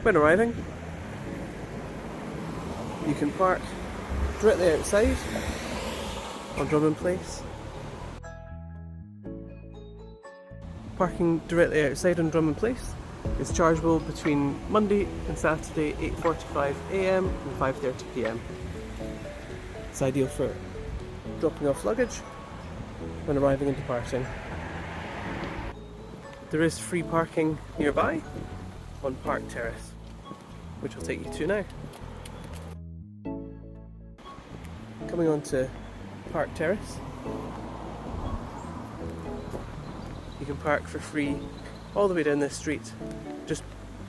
When arriving, you can park directly outside on Drummond Place. Parking directly outside on Drummond Place is chargeable between Monday and Saturday 8:45 AM and 5:30 PM. It's ideal for dropping off luggage when arriving and departing. There is free parking nearby on Park Terrace, which I'll take you to now. Coming on to Park Terrace, you can park for free all the way down this street. Just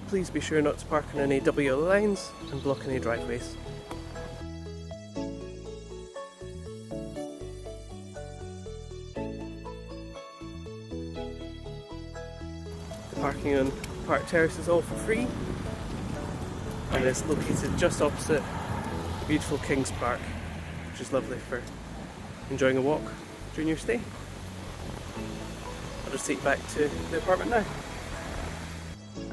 please be sure not to park on any double yellow lines and block any driveways. The parking on Park Terrace is all for free and is located just opposite beautiful Kings Park, which is lovely for enjoying a walk during your stay. I'll just take you back to the apartment now.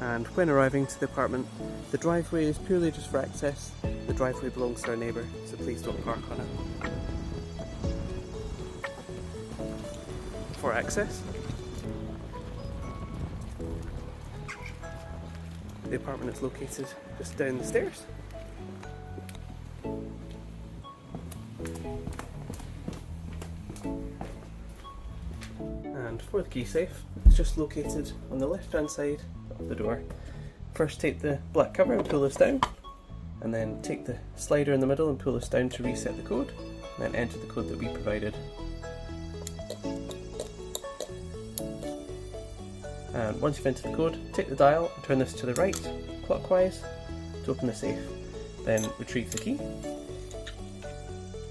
And when arriving to the apartment, the driveway is purely just for access. The driveway belongs to our neighbour, so please don't park on it. For access, the apartment is located just down the stairs. And for the Keysafe, it's just located on the left hand side of the door. First take the black cover and pull this down, and then take the slider in the middle and pull this down to reset the code, and then enter the code that we provided. And once you've entered the code, take the dial and turn this to the right, clockwise, to open the safe. Then retrieve the key,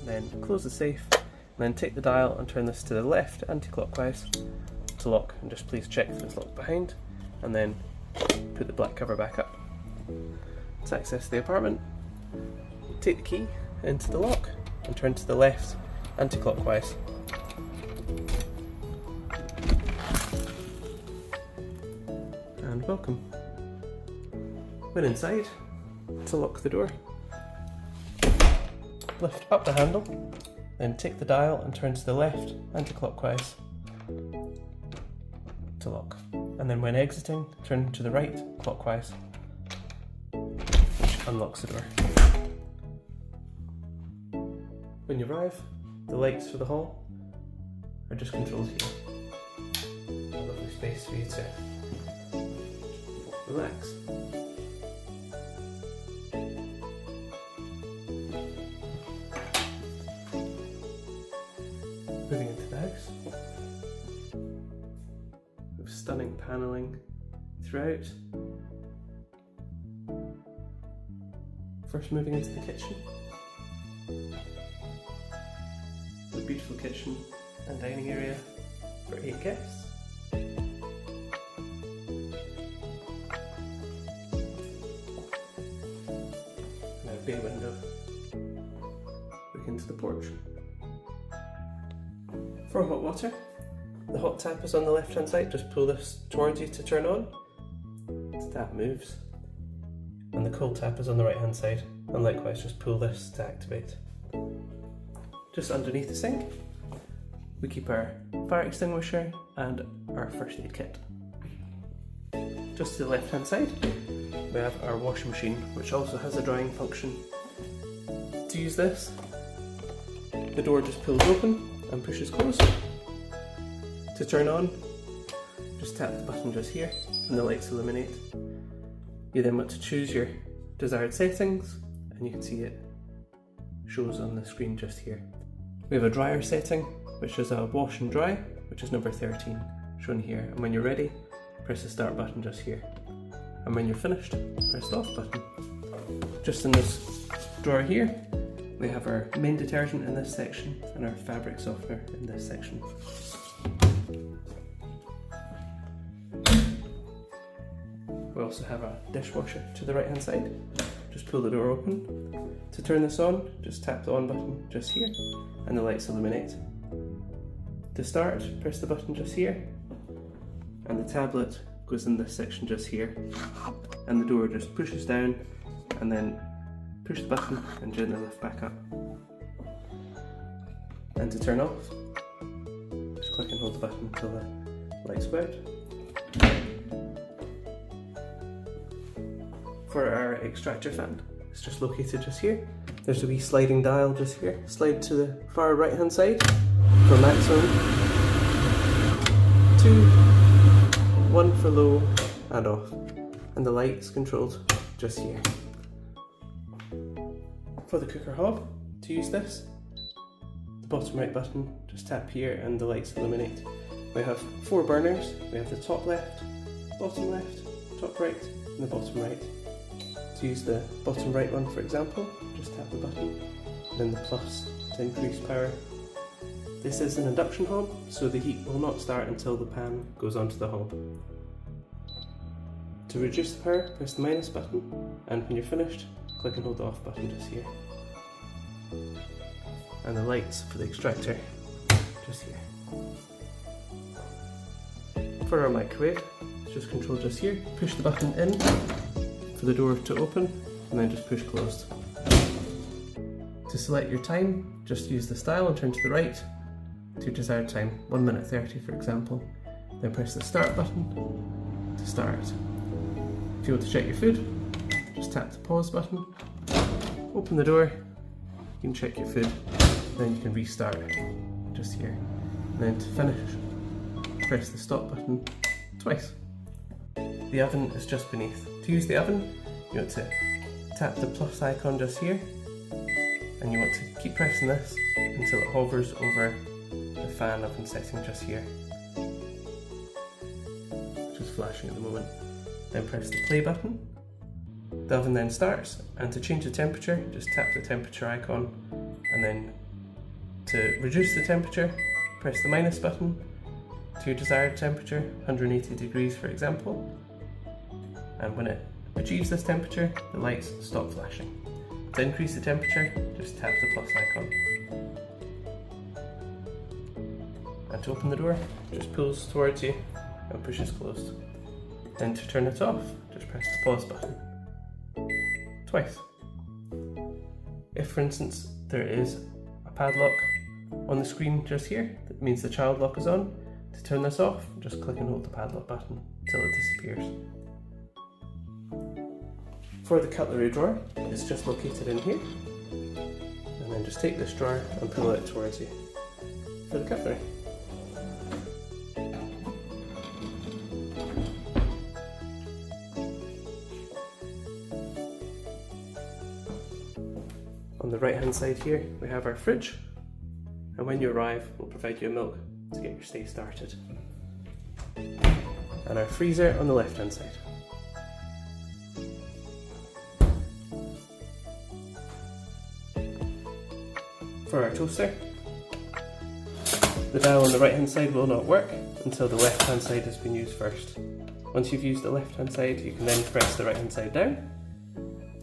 then close the safe, and then take the dial and turn this to the left, anti-clockwise, to lock, and just please check that it's locked behind, and then put the black cover back up. To access the apartment, take the key into the lock and turn to the left, anti-clockwise. And welcome. When inside, to lock the door, lift up the handle, then take the dial and turn to the left, anti-clockwise, to lock. And then when exiting, turn to the right, clockwise, which unlocks the door. When you arrive, the lights for the hall are just controlled here. A lovely space for you to relax. Moving into the house, with stunning panelling throughout. First moving into the kitchen. The beautiful kitchen and dining area for 8 guests. And a bay window looking into the porch. For hot water, the hot tap is on the left hand side. Just pull this towards you to turn on. The tap moves. And the cold tap is on the right hand side, and likewise just pull this to activate. Just underneath the sink, we keep our fire extinguisher and our first aid kit. Just to the left hand side, we have our washing machine, which also has a drying function. To use this, the door just pulls open and pushes closed. To turn on, just tap the button just here and the lights illuminate. You then want to choose your desired settings, and you can see it shows on the screen just here. We have a dryer setting, which is a wash and dry, which is number 13, shown here. And when you're ready, press the start button just here. And when you're finished, press the off button. Just in this drawer here, we have our main detergent in this section and our fabric softener in this section. We also have a dishwasher to the right hand side. Just pull the door open. To turn this on, just tap the on button just here and the lights illuminate. To start, press the button just here and the tablet goes goes in this section just here, and the door just pushes down and then push the button and gently lift back up. And to turn off, just click and hold the button until the lights go out. For our extractor fan, it's just located just here. There's a wee sliding dial just here. Slide to the far right hand side for maximum, 2, 1 for low and off. And the light's controlled just here. For the cooker hob, to use this, the bottom right button, just tap here and the lights illuminate. We have 4 burners. We have the top left, bottom left, top right and the bottom right. To use the bottom right one, for example, just tap the button, then the plus to increase power. This is an induction hob, so the heat will not start until the pan goes onto the hob. To reduce the power, press the minus button, and when you're finished, click and hold the off button just here. And the lights for the extractor just here. For our microwave, it's just controlled just here. Push the button in for the door to open, and then just push closed. To select your time, just use this dial and turn to the right to your desired time, 1 minute 30 for example. Then press the start button to start. If you want to check your food, just tap the pause button, open the door, you can check your food, then you can restart just here. And then to finish, press the stop button twice. The oven is just beneath. To use the oven, you want to tap the plus icon just here, and you want to keep pressing this until it hovers over the fan oven setting just here, which is flashing at the moment. Then press the play button. The oven then starts, and to change the temperature, just tap the temperature icon, and then to reduce the temperature, press the minus button to your desired temperature, 180 degrees for example. And when it achieves this temperature, the lights stop flashing. To increase the temperature, just tap the plus icon. And to open the door, just pulls towards you and pushes closed. Then to turn it off, just press the pause button twice. If, for instance, there is a padlock on the screen just here, that means the child lock is on. To turn this off, just click and hold the padlock button until it disappears. For the cutlery drawer, it's just located in here. And then just take this drawer and pull it towards you for the cutlery. On the right hand side here, we have our fridge. And when you arrive, we'll provide you a milk to get your stay started. And our freezer on the left hand side. For our toaster, the dial on the right hand side will not work until the left hand side has been used first. Once you've used the left hand side, you can then press the right hand side down.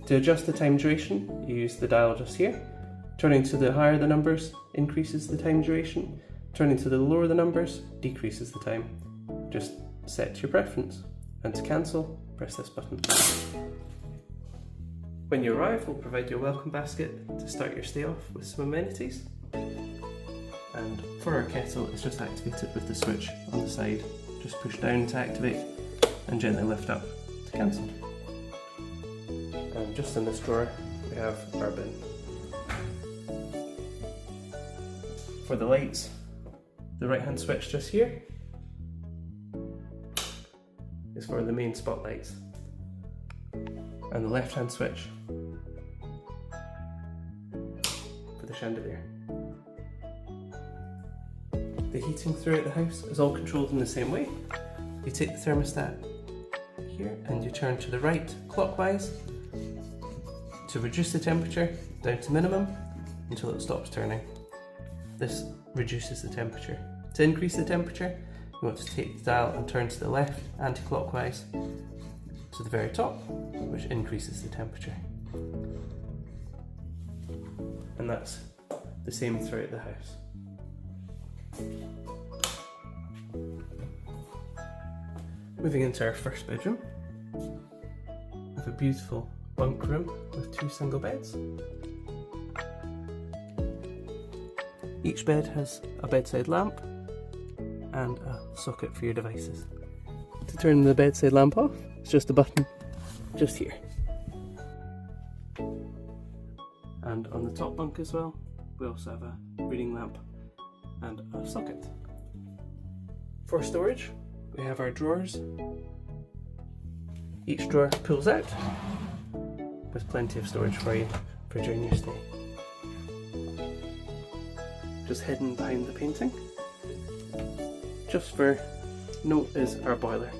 To adjust the time duration, you use the dial just here. Turning to the higher the numbers increases the time duration. Turning to the lower the numbers decreases the time. Just set your preference. And to cancel, press this button. When you arrive, we'll provide you a welcome basket to start your stay off with some amenities. And for our kettle, it's just activated with the switch on the side. Just push down to activate and gently lift up to cancel. And just in this drawer, we have our bin. For the lights, the right hand switch just here is for the main spotlights, and the left hand switch for the chandelier. The heating throughout the house is all controlled in the same way. You take the thermostat here and you turn to the right clockwise to reduce the temperature down to minimum until it stops turning. This reduces the temperature. To increase the temperature, you want to take the dial and turn to the left anti-clockwise to the very top, which increases the temperature. And that's the same throughout the house. Moving into our first bedroom, we have a beautiful bunk room with 2 single beds. Each bed has a bedside lamp and a socket for your devices. To turn the bedside lamp off, it's just a button just here. And on the top bunk as well, we also have a reading lamp and a socket. For storage, we have our drawers. Each drawer pulls out with plenty of storage for you for during your stay. Just hidden behind the painting, just for note, is our boiler.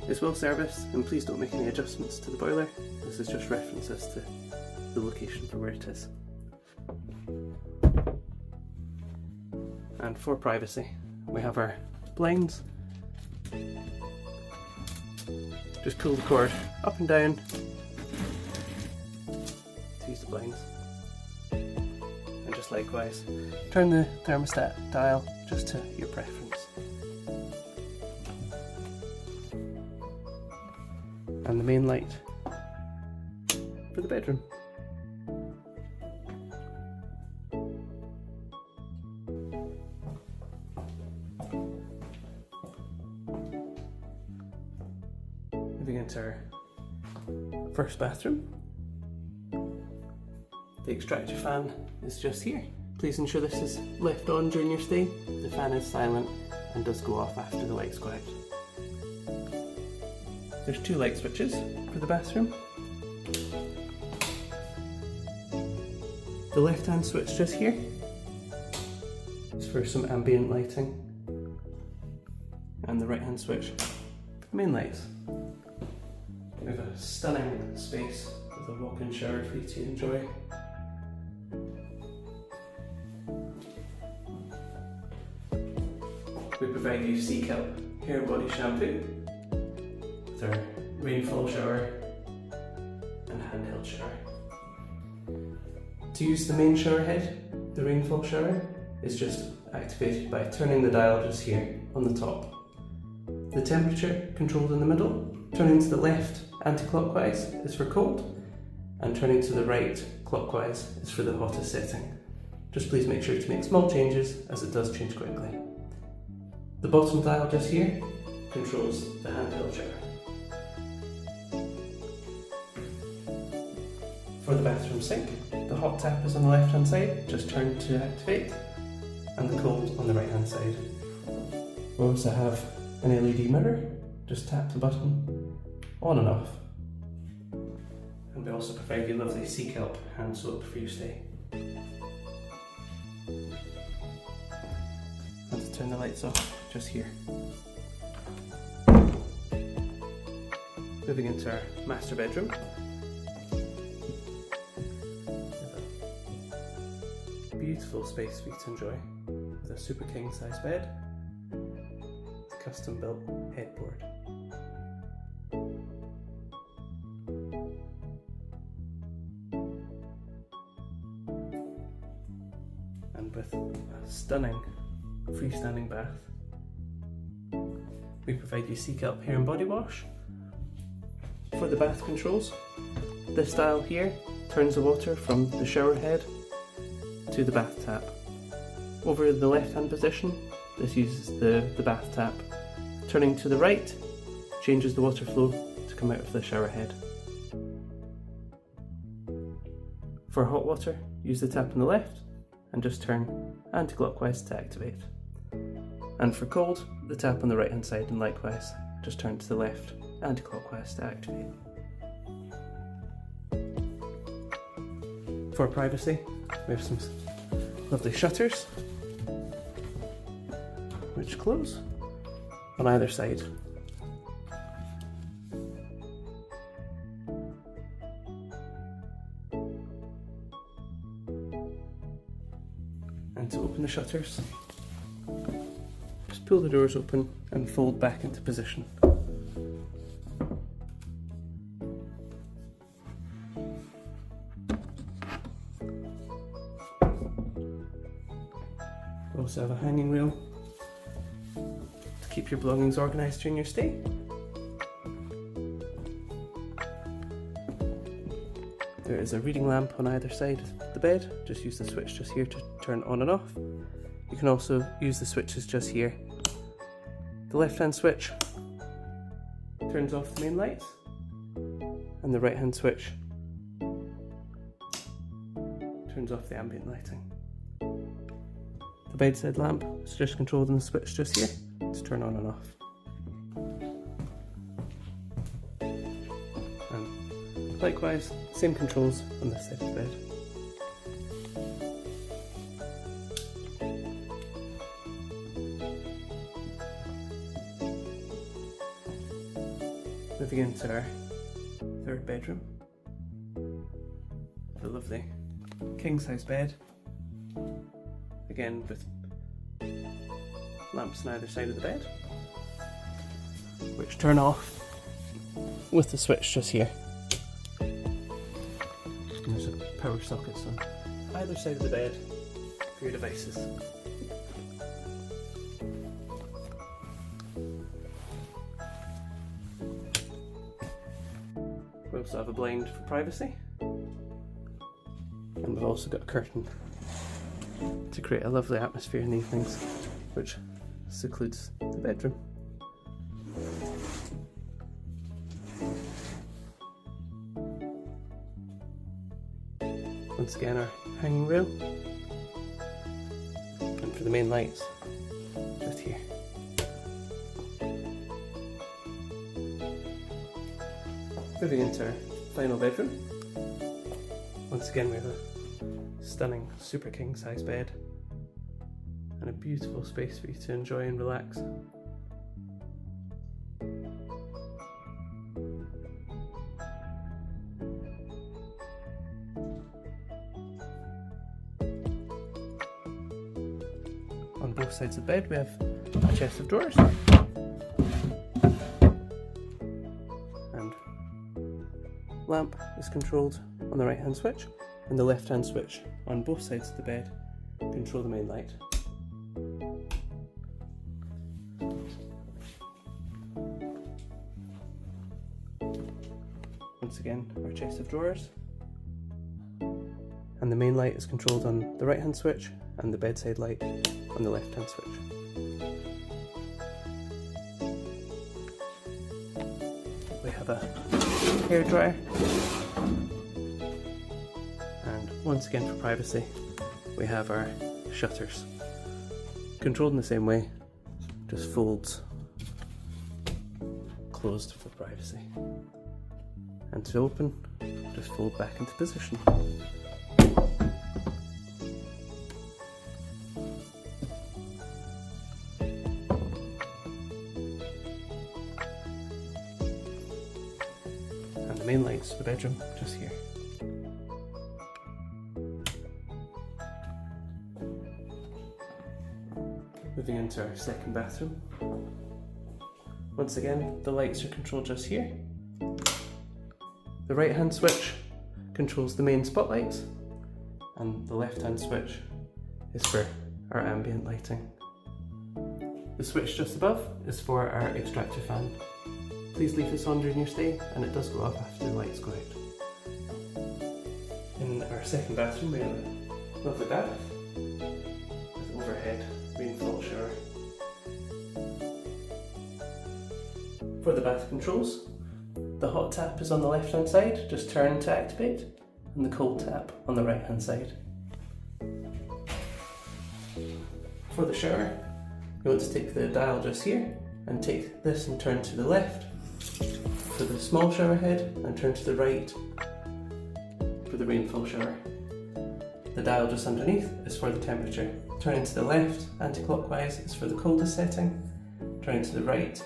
It's well serviced, and please don't make any adjustments to the boiler. This is just references to the location for where it is. And for privacy, we have our blinds. Just pull the cord up and down to use the blinds. And just likewise, turn the thermostat dial just to your preference. And the main light for the bedroom. Moving into our first bathroom. The extractor fan is just here. Please ensure this is left on during your stay. The fan is silent and does go off after the lights go out. There's 2 light switches for the bathroom. The left hand switch just here is for some ambient lighting, and the right hand switch for the main lights. We have a stunning space with a walk-in shower for you to enjoy. We provide you sea kelp hair and body shampoo with our rainfall shower and handheld shower. To use the main shower head, the rainfall shower is just activated by turning the dial just here on the top. The temperature controlled in the middle, turning to the left anti-clockwise is for cold, and turning to the right clockwise is for the hottest setting. Just please make sure to make small changes as it does change quickly. The bottom dial just here controls the handheld shower. For the bathroom sink, the hot tap is on the left hand side, just turn to activate, and the cold on the right hand side. We also have an LED mirror, just tap the button, on and off. And we also provide you lovely sea kelp hand soap for your stay. And to turn the lights off, just here. Moving into our master bedroom. Beautiful space for you to enjoy with a super king size bed with custom built headboard. And with a stunning freestanding bath, we provide you sea kelp hair and body wash. For the bath controls, this dial here turns the water from the shower head to the bath tap. Over the left hand position, this uses the bath tap. Turning to the right changes the water flow to come out of the shower head. For hot water, use the tap on the left and just turn anti-clockwise to activate. And for cold, the tap on the right hand side, and likewise, just turn to the left anti-clockwise to activate. For privacy, we have some lovely shutters which close on either side. And to open the shutters, just pull the doors open and fold back into position. We also have a hanging rail to keep keep your belongings organised during your stay. There is a reading lamp on either side of the bed. Just use the switch just here to turn on and off. You can also use the switches just here. The left hand switch turns off the main lights, and the right hand switch turns off the ambient lighting. The bedside lamp is just controlled on the switch just here to turn on and off. And likewise, same controls on this side of the bed. Moving into our third bedroom, a lovely king size bed, again with lamps on either side of the bed, which turn off with the switch just here. And there's a power socket on either side of the bed for your devices. We also have a blind for privacy, and we've also got a curtain to create a lovely atmosphere in the evenings, which secludes the bedroom. Once again, our hanging rail, and for the main lights, just here. Moving into our final bedroom. Once again, we have a stunning super king size bed and a beautiful space for you to enjoy and relax. On both sides of the bed we have a chest of drawers, and lamp is controlled on the right hand switch, and the left hand switch on both sides of the bed control the main light. Once again, our chest of drawers, and the main light is controlled on the right hand switch, and the bedside light on the left hand switch. We have a hairdryer, and once again for privacy we have our shutters, controlled in the same way, just folds closed for privacy, and to open just fold back into position. And the main lights for the bedroom just here. Moving into our second bathroom. Once again, the lights are controlled just here. The right hand switch controls the main spotlights, and the left hand switch is for our ambient lighting. The switch just above is for our extractor fan. Please leave this on during your stay, and it does go off after the lights go out. In our second bathroom we have a lovely bath with overhead rainfall shower. For the bath controls, the hot tap is on the left hand side, just turn to activate, and the cold tap on the right hand side. For the shower, you want to take the dial just here and take this and turn to the left for the small shower head, and turn to the right for the rainfall shower. The dial just underneath is for the temperature. Turning to the left anti-clockwise is for the coldest setting. Turning to the right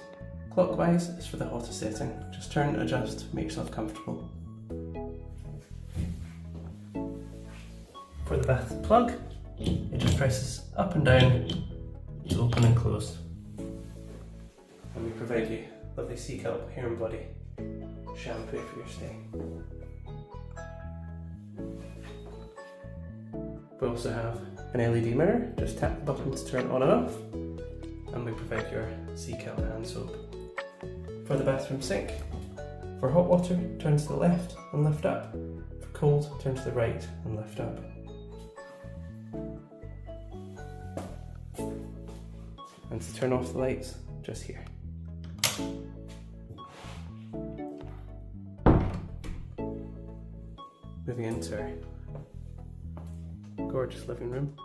clockwise is for the hottest setting. Just turn, adjust, make yourself comfortable. For the bath plug, it just presses up and down to open and close. And we provide you lovely sea kelp hair and body shampoo for your stay. We also have an LED mirror, just tap the button to turn on and off. and we provide your sea kettle hand soap. For the bathroom sink, for hot water, turn to the left and lift up. For cold, turn to the right and lift up. And to turn off the lights, just here. Moving into our gorgeous living room.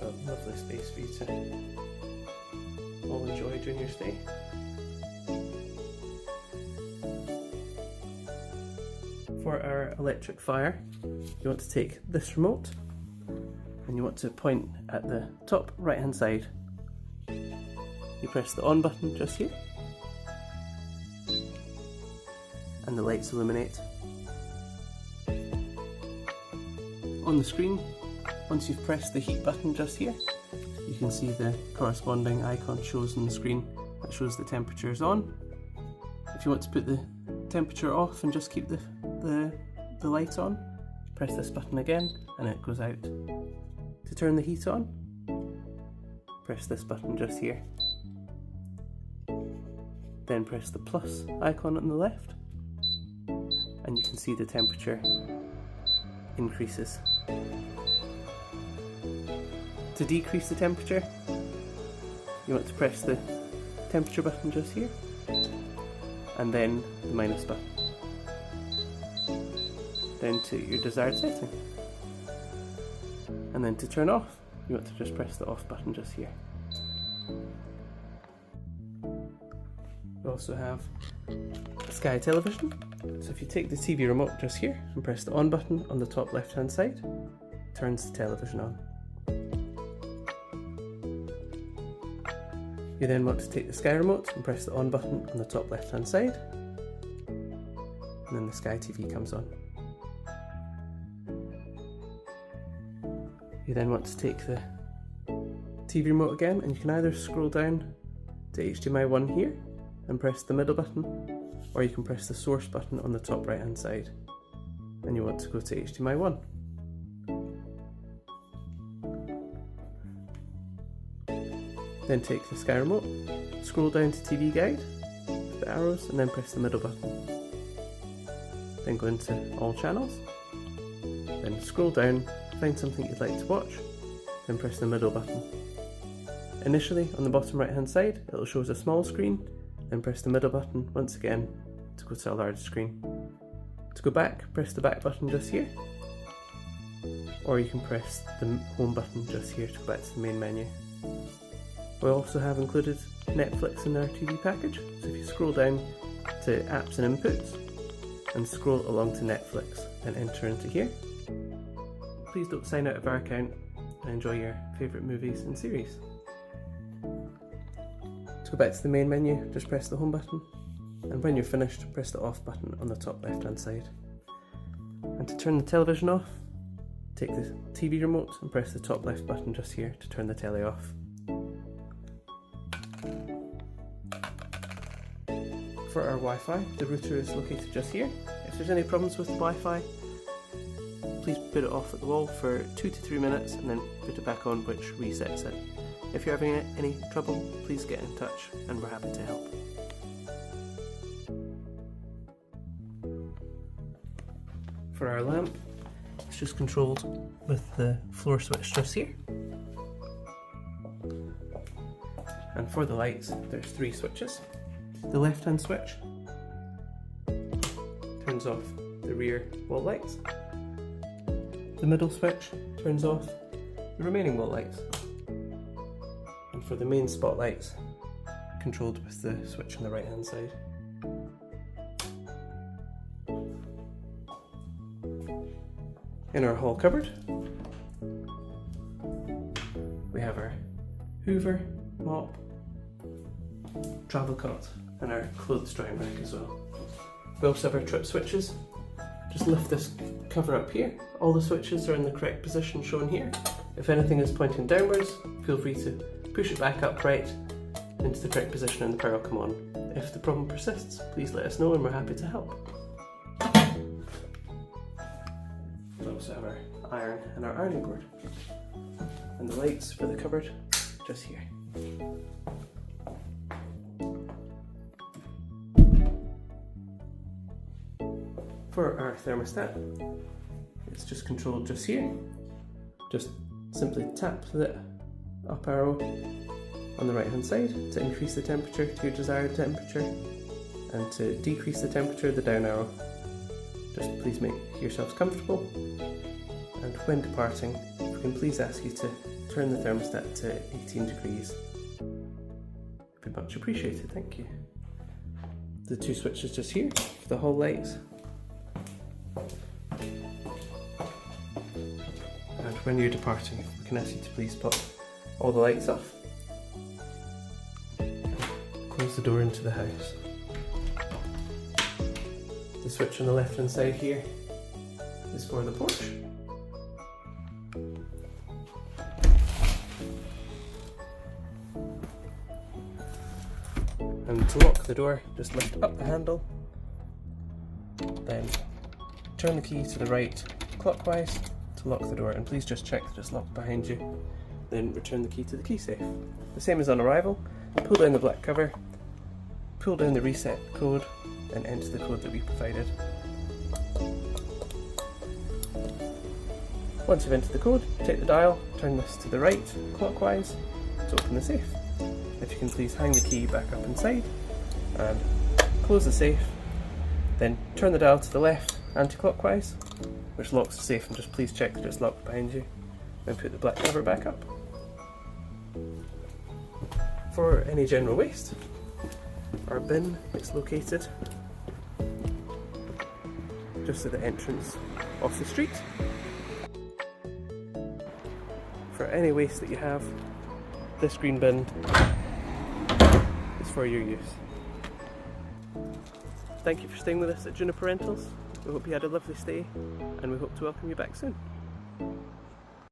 A lovely space for you to all enjoy during your stay. For our electric fire, you want to take this remote and you want to point at the top right hand side. You press the on button just here and the lights illuminate. On the screen, once you've pressed the heat button just here, you can see the corresponding icon shows on the screen that shows the temperature is on. If you want to put the temperature off and just keep the light on, press this button again and it goes out. To turn the heat on, press this button just here. Then press the plus icon on the left and you can see the temperature increases. To decrease the temperature, you want to press the temperature button just here and then the minus button. Then to your desired setting. And then to turn off, you want to just press the off button just here. We also have a Sky television. So if you take the TV remote just here and press the on button on the top left hand side, it turns the television on. You then want to take the Sky remote and press the on button on the top left hand side, and then the Sky TV comes on. You then want to take the TV remote again and you can either scroll down to HDMI 1 here and press the middle button, or you can press the source button on the top right hand side and you want to go to HDMI 1. Then take the Sky remote, scroll down to TV guide, the arrows, and then press the middle button. Then go into all channels, then scroll down, find something you'd like to watch, then press the middle button. Initially, on the bottom right hand side, it will show us a small screen, then press the middle button once again to go to a large screen. To go back, press the back button just here, or you can press the home button just here to go back to the main menu. We also have included Netflix in our TV package, so if you scroll down to apps and inputs and scroll along to Netflix and enter into here. Please don't sign out of our account and enjoy your favourite movies and series. To go back to the main menu, just press the home button, and when you're finished, press the off button on the top left hand side. And to turn the television off, take the TV remote and press the top left button just here to turn the telly off. For our Wi-Fi, the router is located just here. If there's any problems with the Wi-Fi, please put it off at the wall for 2 to 3 minutes and then put it back on, which resets it. If you're having any trouble, please get in touch and we're happy to help. For our lamp, it's just controlled with the floor switch just here. And for the lights, there's 3 switches. The left hand switch turns off the rear wall lights. The middle switch turns off the remaining wall lights. And for the main spotlights, controlled with the switch on the right hand side. In our hall cupboard, we have our hoover, mop, travel cot, and our clothes drying rack as well. We also have our trip switches. Just lift this cover up here. All the switches are in the correct position shown here. If anything is pointing downwards, feel free to push it back upright into the correct position and the power will come on. If the problem persists, please let us know and we're happy to help. also have our iron and our ironing board. And the lights for the cupboard, just here. For our thermostat, it's just controlled just here. Just simply tap the up arrow on the right hand side to increase the temperature to your desired temperature, and to decrease the temperature, the down arrow. Just please make yourselves comfortable, and when departing, if we can please ask you to turn the thermostat to 18 degrees. It'd be much appreciated, thank you. The two switches just here for the hall lights. And when you're departing, we can ask you to please put all the lights off. Close the door into the house. The switch on the left hand side here is for the porch. And to lock the door, just lift up the handle, then turn the key to the right clockwise to lock the door, and please just check that it's locked behind you. Then return the key to the Keysafe. The same as on arrival, pull down the black cover, pull down the reset code, and enter the code that we provided. Once you've entered the code, take the dial, turn this to the right clockwise to open the safe. If you can please hang the key back up inside and close the safe, then turn the dial to the left anti-clockwise, which locks the safe, and just please check that it's locked behind you. Then put the black cover back up. For any general waste, our bin is located just at the entrance off the street. For any waste that you have, this green bin is for your use. Thank you for staying with us at Juniper Rentals. We hope you had a lovely stay, and we hope to welcome you back soon.